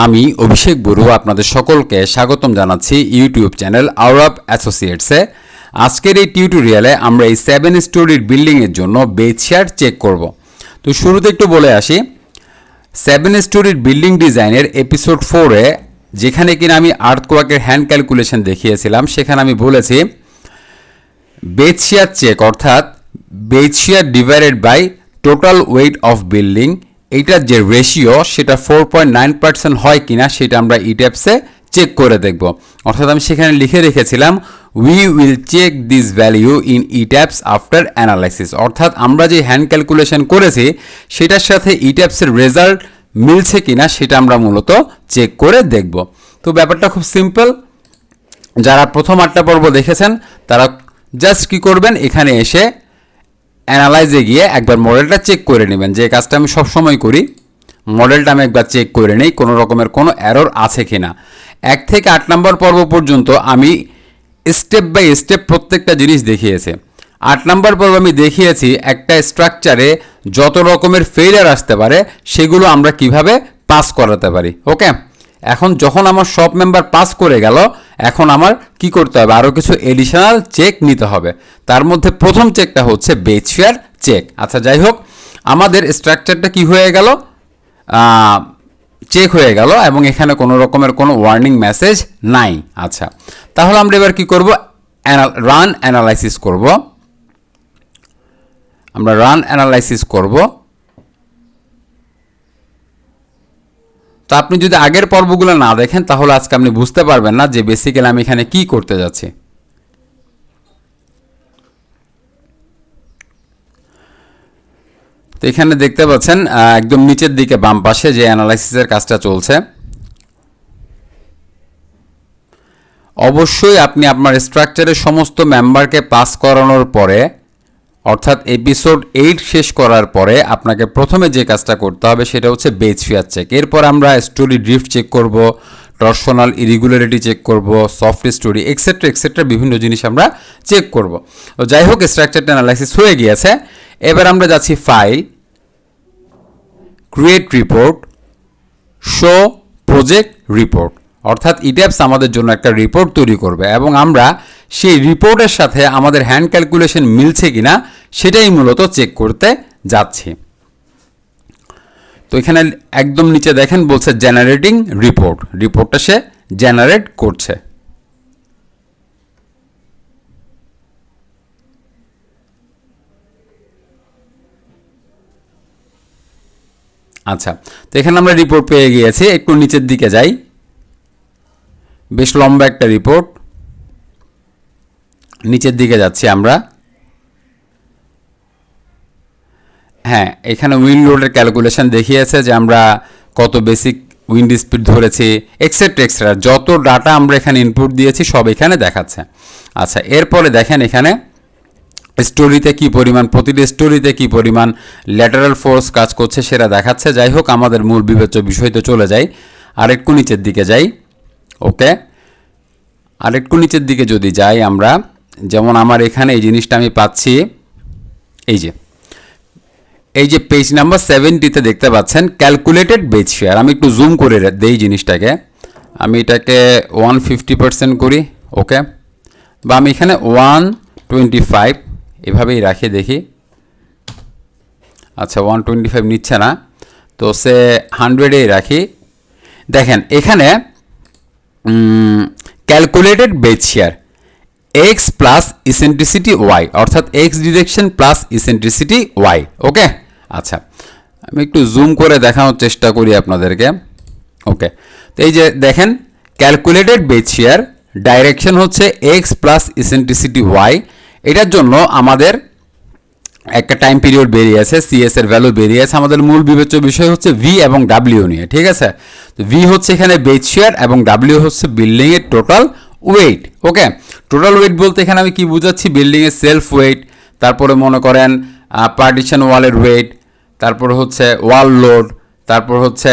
আমি অভিষেক বড়ু আপনাদের সকলকে স্বাগতম জানাচ্ছি ইউটিউব চ্যানেল আওরাব অ্যাসোসিয়েটসে। আজকের এই টিউটোরিয়ালে আমরা এই 7 স্টোরির বিল্ডিংয়ের জন্য বেজ শেয়ার চেক করব। তো শুরুতে একটু বলে আসি, 7 স্টোরির বিল্ডিং ডিজাইনের এপিসোড 4-এ যেখানে কিনা আমি আর্থকোয়াকের হ্যান্ড ক্যালকুলেশন দেখিয়েছিলাম, সেখানে আমি বলেছি বেজ শেয়ার চেক অর্থাৎ base shear divided by total weight of building, এইটার যে রেশিও সেটা 4.9% হয় কিনা সেটা আমরা ইট্যাপসে চেক করে দেখব। অর্থাৎ আমি সেখানে লিখে রেখেছিলাম we will check this value in ETABS after analysis, অর্থাৎ আমরা যে হ্যান্ড ক্যালকুলেশন করেছি সেটার সাথে ইট্যাপসের রেজাল্ট মিলছে কিনা সেটা আমরা মূলত চেক করে দেখব। তো ব্যাপারটা খুব সিম্পল। যারা প্রথম 8টা পর্ব দেখেছেন তারা জাস্ট কী করবেন, এখানে এসে অ্যানালাইজে গিয়ে একবার মডেলটা চেক করে নেবেন। যে কাজটা আমি সবসময় করি, মডেলটা আমি একবার চেক করে নিই কোনো রকমের কোনো এরর আছে কিনা। 1 থেকে 8 নম্বর পর্ব পর্যন্ত আমি স্টেপ বাই স্টেপ প্রত্যেকটা জিনিস দেখিয়েছি। 8 নম্বর পর্ব আমি দেখিয়েছি একটা স্ট্রাকচারে যত রকমের ফেইলিয়ার আসতে পারে সেগুলো আমরা কিভাবে পাস করাতে পারি। ওকে, এখন যখন আমার সব মেম্বার পাস করে গেল, এখন আমার কি করতে হবে, আরও কিছু এডিশনাল চেক নিতে হবে। তার মধ্যে প্রথম চেকটা হচ্ছে বেজ শেয়ার চেক। আচ্ছা, যাই হোক, আমাদের স্ট্রাকচারটা কি হয়ে গেল, চেক হয়ে গেল এবং এখানে কোনো রকমের কোনো ওয়ার্নিং মেসেজ নাই। আচ্ছা, তাহলে আমরা এবার কি করব, রান অ্যানালাইসিস করব। আমরা রান অ্যানালাইসিস করব। তো আপনি যদি আগের পর্বগুলো না দেখেন তাহলে আজকে আপনি বুঝতে পারবেন না যে বেসিক্যালি আমি এখানে কি করতে যাচ্ছি। তো এখানে দেখতে পাচ্ছেন একদম নিচের দিকে বাম পাশে যে অ্যানালাইসিসের কাজটা চলছে। অবশ্যই আপনি আপনার স্ট্রাকচারের সমস্ত মেম্বারকে পাস করানোর পরে, অর্থাৎ এপিসোড 8 শেষ করার পরে আপনাকে প্রথমে যে কাজটা করতে হবে সেটা হচ্ছে বেজ শেয়ার চেক। এরপর আমরা স্টোরি ড্রিফট চেক করব, টর্শনাল ইরেগুলারিটি চেক করব, সফট স্টোরি এক্সেট্রা বিভিন্ন জিনিস আমরা চেক করব। তো যাই হোক, স্ট্রাকচারটা অ্যানালাইসিস হয়ে গিয়েছে। এবার আমরা যাচ্ছি file, create report, show project report, অর্থাৎ ইট্যাপস আমাদের জন্য একটা রিপোর্ট তৈরি করবে এবং আমরা সেই রিপোর্টের সাথে আমাদের হ্যান্ড ক্যালকুলেশন মিলছে কিনা সেটাই মূলত চেক করতে যাচ্ছি। তো এখানে একদম নিচে দেখেন বলছে জেনারেটিং রিপোর্ট, রিপোর্টটা সে জেনারেট করছে। আচ্ছা, তো এখানে আমরা রিপোর্ট পেয়ে গিয়েছি। একটু নিচের দিকে যাই, বেশ লম্বা একটা রিপোর্ট। নিচের দিকে যাচ্ছি আমরা। হ্যাঁ, এখানে উইন্ড লোডের ক্যালকুলেশন দেখিয়েছে যে আমরা কত বেসিক উইন্ড স্পিড ধরেছি এক্সেট্রা যত ডাটা আমরা এখানে ইনপুট দিয়েছি সব এখানে দেখাচ্ছে। আচ্ছা, এরপরে দেখেন এখানে স্টোরিতে কি পরিমাণ, প্রতিটি স্টোরিতে কি পরিমাণ ল্যাটারাল ফোর্স কাজ করছে সেটা দেখাচ্ছে। যাই হোক, আমাদের মূল বিবেচ্য বিষয়তে চলে যাই, আরেকটু নিচের দিকে যাই। ওকে, আরেকটু নিচের দিকে যদি যাই আমরা, যেমন আমার এখানে এই জিনিসটা আমি পাচ্ছি, এই যে পেজ নাম্বার 70-তে দেখতে পাচ্ছেন ক্যালকুলেটেড বেজ শেয়ার। আমি একটু জুম করে দেই জিনিসটাকে, আমি এটাকে 150% করি। ওকে, বা আমি এখানে 125 এভাবেই রাখি, দেখি। আচ্ছা, 125 নিচ্ছে না, তো সে 100-এই রাখি। দেখেন এখানে calculated base shear x plus eccentricity y, অর্থাৎ x direction plus eccentricity y. Okay, আচ্ছা, আমি একটু জুম করে দেখানোর চেষ্টা করি আপনাদেরকে। ওকে, তো এই যে দেখেন ক্যালকুলেটেড বেজ শেয়ার ডাইরেকশন হচ্ছে এক্স প্লাস ইসেন্ট্রিসিটি ওয়াই। এটার জন্য আমাদের একটা টাইম পিরিয়ড বেরিয়েছে, সিএস এর ভ্যালু বেরিয়েছে। আমাদের মূল বিবেচ্য বিষয় হচ্ছে ভি এবং ডাব্লিউ নিয়ে, ঠিক আছে। তো ভি হচ্ছে এখানে বেজ শেয়ার এবং ডাব্লিউ হচ্ছে বিল্ডিংয়ের টোটাল ওয়েট। ওকে, টোটাল ওয়েট বলতে এখানে আমি কি বুঝাচ্ছি, বিল্ডিংয়ের সেলফ ওয়েট, তারপরে মনে করেন পার্টিশন ওয়ালের ওয়েট, তারপরে হচ্ছে ওয়াল লোড, তারপর হচ্ছে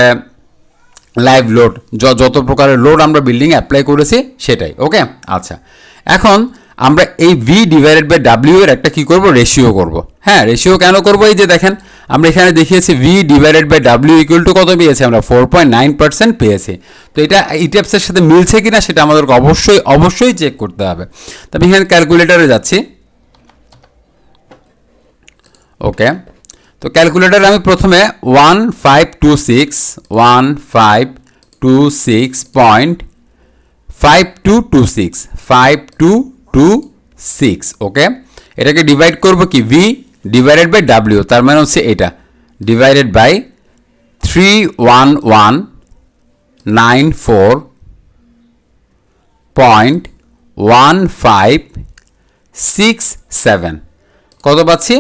লাইভ লোড, যত প্রকারের লোড আমরা বিল্ডিংয়ে অ্যাপ্লাই করেছি সেটাই। ওকে, আচ্ছা, এখন আমরা এই ভি ডিভাইডেড বাই ডাব্লিউ এর একটা কি করব, রেশিও করব। হ্যাঁ, রেশিও কেন করব, এই যে দেখেন আমরা এখানে দেখিয়েছি V divided by W equal to কত পেয়েছি আমরা, 4.9% পেয়েছি। তো এটা ইটিএফসের সাথে মিলছে কিনা সেটা আমাদেরকে অবশ্যই চেক করতে হবে। তো আমি এখানে ক্যালকুলেটরে যাচ্ছি। ওকে, তো ক্যালকুলেটরে আমি প্রথমে 1526 ওকে, এটাকে ডিভাইড করব কি, ভি ডিভাইডেড বাই ডাব্লিউ, তার মানে হচ্ছে এটা ডিভাইডেড বাই 31194.1567 কত পাচ্ছি,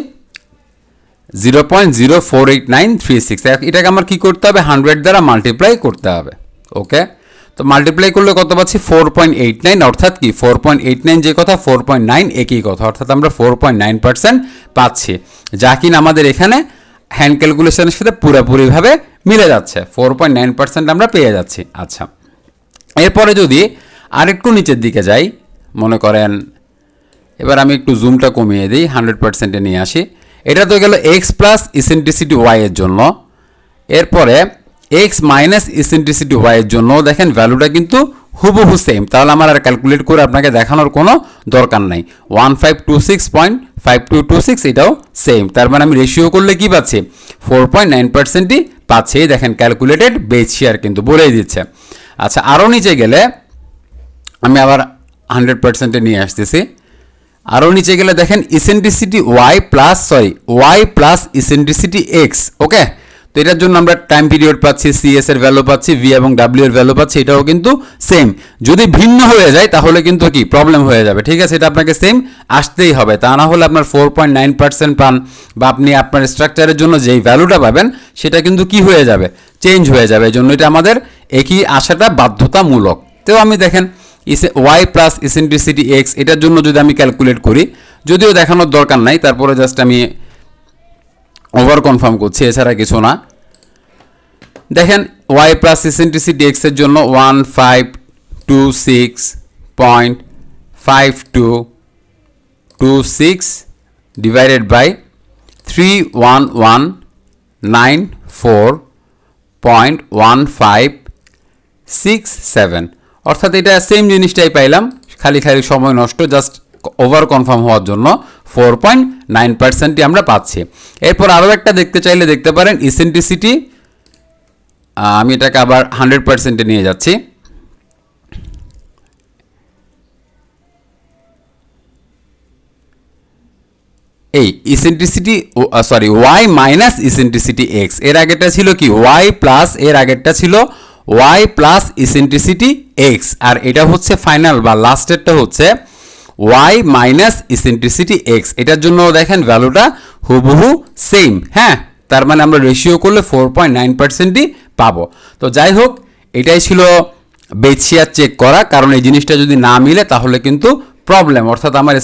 0.048936। এটাকে আমার কি করতে হবে, 100 দ্বারা মাল্টিপ্লাই করতে হবে। ওকে, তো মাল্টিপ্লাই করলে কত পাচ্ছি, 4.89, অর্থাৎ কি 4.89 যে কথা 4.9 একই কথা, অর্থাৎ আমরা 4.9% পাচ্ছি, যা কিনা আমাদের এখানে হ্যান্ড ক্যালকুলেশনের সাথে পুরোপুরিভাবে মিলে যাচ্ছে, 4.9% আমরা পেয়ে যাচ্ছি। আচ্ছা, এরপরে যদি আরেকটু নিচের দিকে যাই, মনে করেন এবার আমি একটু জুমটা কমিয়ে দিই, 100%-এ নিয়ে আসি। এটা তো গেল এক্স প্লাস ইসেন্ট্রিসিটি ওয়াই এর জন্য। এরপরে এক্স মাইনাস ইসেন্ট্রিসিটি ওয়াই এর জন্য দেখেন ভ্যালুটা কিন্তু হুবহু সেম, তাহলে আমার আর ক্যালকুলেট করে আপনাকে দেখানোর কোনো দরকার নাই। 1526.5226 এটাও সেম, তার মানে আমি রেশিও করলে কি পাচ্ছি, 4.9%ই পাচ্ছি। দেখেন ক্যালকুলেটেড বেস শেয়ার কিন্তু বলেই দিচ্ছে। আচ্ছা, আরও নিচে গেলে আমি আবার 100%-এ নিয়ে আসতেছি। আরও নিচে গেলে দেখেন eccentricity y plus eccentricity x. Okay, তো এটার জন্য আমরা টাইম পিরিয়ড পাচ্ছি, সিএস এর ভ্যালু পাচ্ছি, ভি এবং ডাব্লিউ এর ভ্যালু পাচ্ছি, এটাও কিন্তু সেম। যদি ভিন্ন হয়ে যায় তাহলে কিন্তু কি প্রবলেম হয়ে যাবে, ঠিক আছে, এটা আপনাকে সেম আসতেই হবে, তা না হলে আপনার 4.9% পান বা আপনি আপনার স্ট্রাকচারের জন্য যেই ভ্যালুটা পাবেন সেটা কিন্তু কি হয়ে যাবে, চেঞ্জ হয়ে যাবে। এই জন্য এটা আমাদের একই আসাটা বাধ্যতামূলক। তো আমি দেখেন ওয়াই প্লাস ইসেন্ট্রিসিটি এক্স, এটার জন্য যদি আমি ক্যালকুলেট করি, যদিও দেখানোর দরকার নাই, তারপরে জাস্ট আমি ওভার কনফার্ম করছি, এছাড়া কিছু না। দেখেন ওয়াই প্লাস ইসেন্ট্রিসিটি এক্স এর জন্য 1526.5226 ডিভাইডেড বাই 31194.1567, অর্থাৎ এটা সেম জিনিসটাই পাইলাম, খালি সময় নষ্ট, জাস্ট ওভার কনফার্ম হওয়ার জন্য 4.9%ই আমরা পাচ্ছি। এরপর আরও একটা দেখতে চাইলে দেখতে পারেন ইসেন্ট্রিসিটি, আমি এটাকে আবার 100%-এ নিয়ে যাচ্ছি। এই eccentricity Y minus eccentricity X, এর আগেরটা ছিল কি ওয়াই প্লাস, এর আগেরটা ছিল ওয়াই প্লাস ইসেন্ট্রিসিটি এক্স, আর এটা হচ্ছে ফাইনাল বা লাস্টেরটা হচ্ছে ওয়াই মাইনাস ইসেন্ট্রিসিটি এক্স। এটার জন্য দেখেন ভ্যালুটা হুবহু সেম। হ্যাঁ, তার মানে আমরা রেশিও করলে 4.9%ই পাবো। তো যাই হোক, এটাই ছিল বেস শেয়ার চেক করা, কারণ এই জিনিসটা যদি না মিলে তাহলে কিন্তু প্রবলেম, অর্থাৎ আমার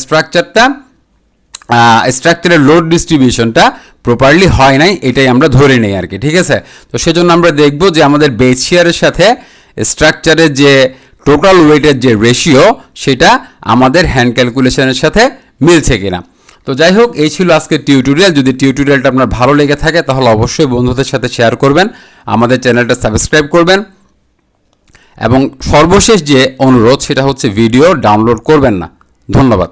স্ট্রাকচারের লোড ডিস্ট্রিবিউশনটা প্রপারলি হয় নাই, এটাই আমরা ধরে নেই আর কি, ঠিক আছে। তো সেজন্য আমরা দেখব যে আমাদের বেস শেয়ারের সাথে স্ট্রাকচারের যে টোটাল ওয়েটের যে রেশিও সেটা আমাদের হ্যান্ড ক্যালকুলেশনের সাথে মিলছে কিনা। তো যাই হোক, এই ছিল আজকের টিউটোরিয়াল। যদি টিউটোরিয়ালটা আপনার ভালো লেগে থাকে তাহলে অবশ্যই বন্ধুদের সাথে শেয়ার করবেন, আমাদের চ্যানেলটা সাবস্ক্রাইব করবেন, এবং সর্বশেষ যে অনুরোধ সেটা হচ্ছে ভিডিও ডাউনলোড করবেন না। ধন্যবাদ।